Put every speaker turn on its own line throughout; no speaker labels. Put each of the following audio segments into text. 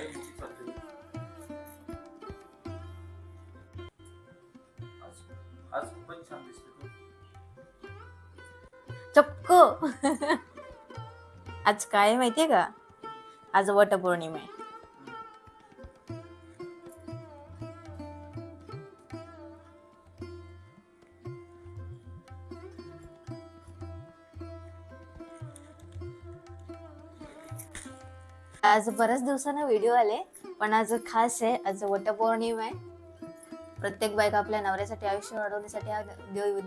तयारीची चालली. आज खूपच छान दिसते तू.
चक्क आज काय माहितीये का, आज वटपौर्णिमा आहे. आज बऱ्याच दिवसांना व्हिडिओ आले, पण आज खास आहे. आज वटपौर्णिमा आहे. प्रत्येक बायका आपल्या नवऱ्यासाठी आयुष्य वाढवण्यासाठी हा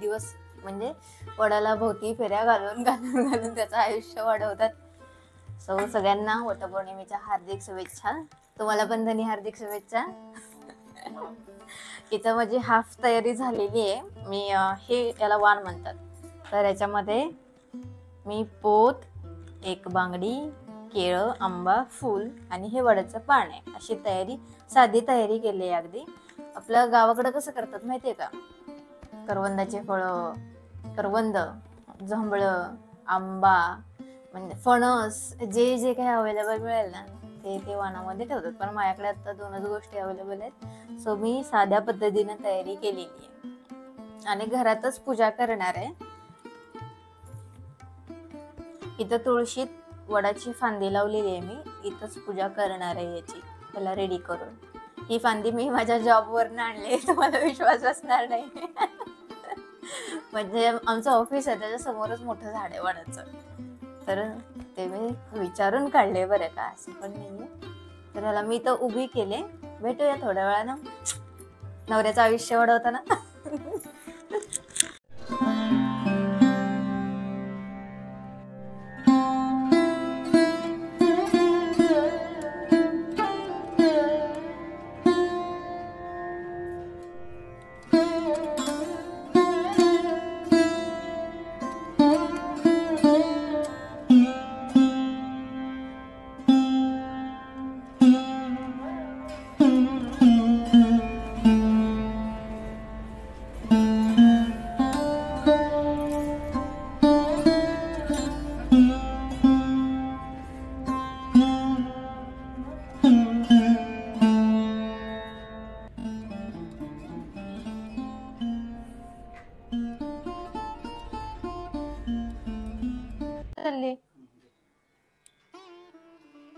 दिवस म्हणजे वडाला भोवती फेऱ्या घालून त्याचं आयुष्य वाढवतात. सगळ्यांना वटपौर्णिमेच्या हार्दिक शुभेच्छा. तुम्हाला पण धनी हार्दिक शुभेच्छा. इथं माझी हाफ तयारी झालेली आहे. मी हे याला वाण म्हणतात. तर याच्यामध्ये मी पोत, एक बांगडी, केळं, आंबा, फूल आणि हे वडाचं पान आहे. अशी तयारी, साधी तयारी केली आहे अगदी. आपल्या गावाकडे कसं करतात माहितीये का, करवंदाचे फळं, करवंद, जांभळ, आंबा, म्हणजे फणस, जे जे काही अवेलेबल मिळेल ना ते वाणामध्ये ठेवतात. पण माझ्याकडे आता 2च गोष्टी अवेलेबल आहेत. सो मी साध्या पद्धतीने तयारी केलेली आहे आणि घरातच पूजा करणार आहे. इथं तुळशीत वडाची फांदी लावलेली आहे. मी इथंच पूजा करणार आहे याची, त्याला रेडी करून. ही फांदी मी माझ्या जॉबवरनं आणली, तुम्हाला विश्वास बसणार नाही. म्हणजे आमचं ऑफिस आहे, त्याच्या समोरच मोठं झाड आहे वडाचं. तर ते मी विचारून काढले बरं का, असं पण नाहीये. तर ह्याला मी तर उभी केले. भेटूया थोड्या वेळानं नवऱ्याचं आयुष्य वाढवताना.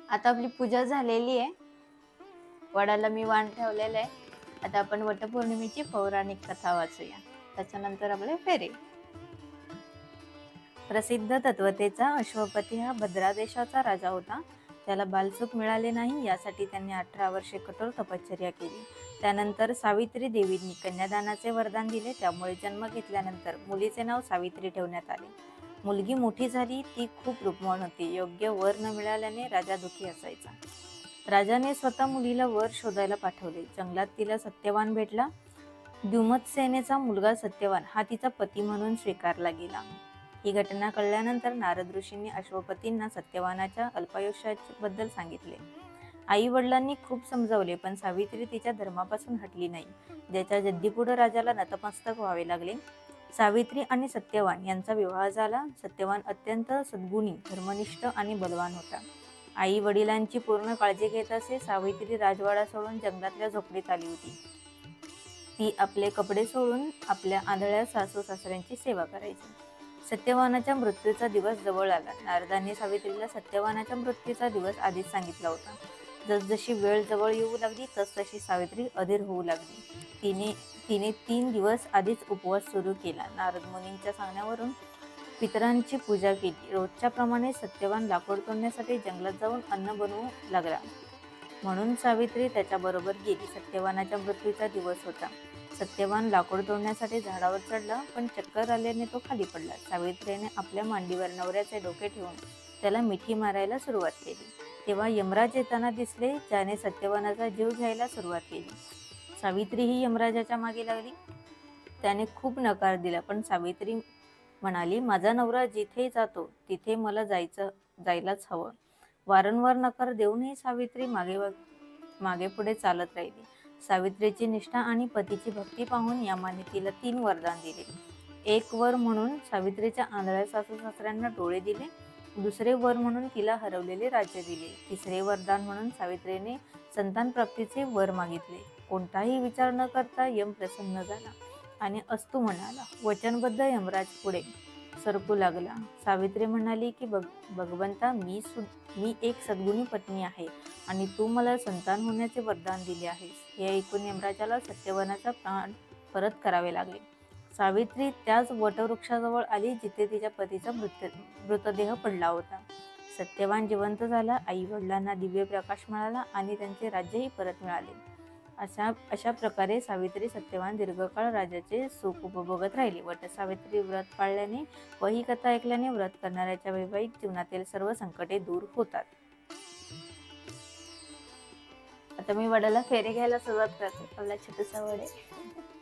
आता आपली पूजा झालेली आहे. वडाला मी वाण ठेवलेलं आहे. आता आपण वटपौर्णिमेची पौराणिक कथा वाचूया, त्याच्यानंतर आपले फेरे. प्रसिद्ध तत्वतेचा अश्वपती हा भद्रा देशाचा राजा होता. त्याला बालसुख मिळाले नाही, यासाठी त्यांनी 18 वर्षे कठोर तपश्चर्या केली. त्यानंतर सावित्री देवींनी कन्यादानाचे वरदान दिले. त्यामुळे जन्म घेतल्यानंतर मुलीचे नाव सावित्री ठेवण्यात आले. मुलगी मोठी झाली. ती खूप रूपवान होती. योग्य वर न मिळाल्याने राजा दुःखी असायचा. राजाने स्वतः मुलीला वर शोधायला पाठवले. जंगलात तिला सत्यवान भेटला. द्युमत्सेनेचा मुलगा सत्यवान हा तिचा पती म्हणून स्वीकारला गेला. ही घटना कळल्यानंतर नारद ऋषींनी अश्वपतींना सत्यवानाच्या अल्पायुष्याबद्दल सांगितले. आई वडिलांनी खूप समजावले, पण सावित्री तिच्या धर्मापासून हटली नाही, ज्याच्या जद्दीपुढे राजाला नतमस्तक व्हावे लागले. सावित्री आणि सत्यवान यांचा विवाह झाला. सत्यवान अत्यंत सद्गुणी, धर्मनिष्ठ आणि बलवान होता. आई वडिलांची पूर्ण काळजी घेत असे. सावित्री राजवाडा सोडून जंगलातल्या झोपडीत आली होती. ती आपले कपडे सोडून आपल्या आंधळ्या सासू सासऱ्यांची सेवा करायची. सत्यवानाच्या मृत्यूचा दिवस जवळ आला. नारदांनी सावित्रीला सत्यवानाच्या मृत्यूचा दिवस आधीच सांगितला होता. जसजशी वेळ जवळ येऊ लागली तसतशी सावित्री अधीर होऊ लागली. तिने 3 दिवस आधीच उपवास सुरू केला. नारद मुनींच्या सांगण्यावरून पितरांची पूजा केली. रोजच्या प्रमाणे सत्यवान लाकूड तोडण्यासाठी जंगलात जाऊन अन्न बनवू लागला, म्हणून सावित्री त्याच्याबरोबर गेली. सत्यवानाच्या मृत्यूचा दिवस होता. सत्यवान लाकूड तोडण्यासाठी झाडावर चढला, पण चक्कर आल्याने तो खाली पडला. सावित्रीने आपल्या मांडीवर नवऱ्याचे डोके ठेवून त्याला मिठी मारायला सुरुवात केली. तेव्हा यमराज येताना दिसले, ज्याने सत्यवानाचा जीव घ्यायला सुरुवात केली. सावित्री ही यमराजाच्या मागे लागली. त्याने खूप नकार दिला, पण सावित्री म्हणाली, माझा नवरा जिथे जातो तिथे मला जायलाच हवं. वारंवार नकार देऊनही सावित्री मागे पुढे चालत राहिली. सावित्रीची निष्ठा आणि पतीची भक्ती पाहून यमाने तिला 3 वरदान दिले. एक वर म्हणून सावित्रीच्या आंधळ्या सासू सासऱ्यांना डोळे दिले. दुसरे वर म्हणून तिला हरवलेले राज्य दिले. तिसरे वरदान म्हणून सावित्रीने संतान प्राप्तीचे वर मागितले. कोणताही विचार न करता यम प्रसन्न झाला आणि अस्तु म्हणाला. वचनबद्ध यमराज पुढे सरकू लागला. सावित्री म्हणाली की भगवंता, मी एक सद्गुणी पत्नी आहे आणि तू मला संतान होण्याचे वरदान दिले आहेस. हे ऐकून यमराजाला सत्यवानाचा प्राण परत करावे लागले. सावित्री त्याच वटवृक्षाजवळ आली जिथे तिच्या पतीचा मृतदेह पडला होता. सत्यवान जिवंत झाला. आई वडिलांना दिव्य प्रकाश मिळाला आणि त्यांचे राज्यही परत मिळाले. अशा प्रकारे सावित्री सत्यवान दीर्घकाळ राजाचे सुख उपभोगत राहिली. वटसावित्री व्रत पाळल्याने व ही कथा ऐकल्याने व्रत करणाऱ्याच्या वैवाहिक जीवनातील सर्व संकटे दूर होतात. आता मी वडाला फेरे घ्यायला सुरुवात करते. आपला छोटासा वड आहे.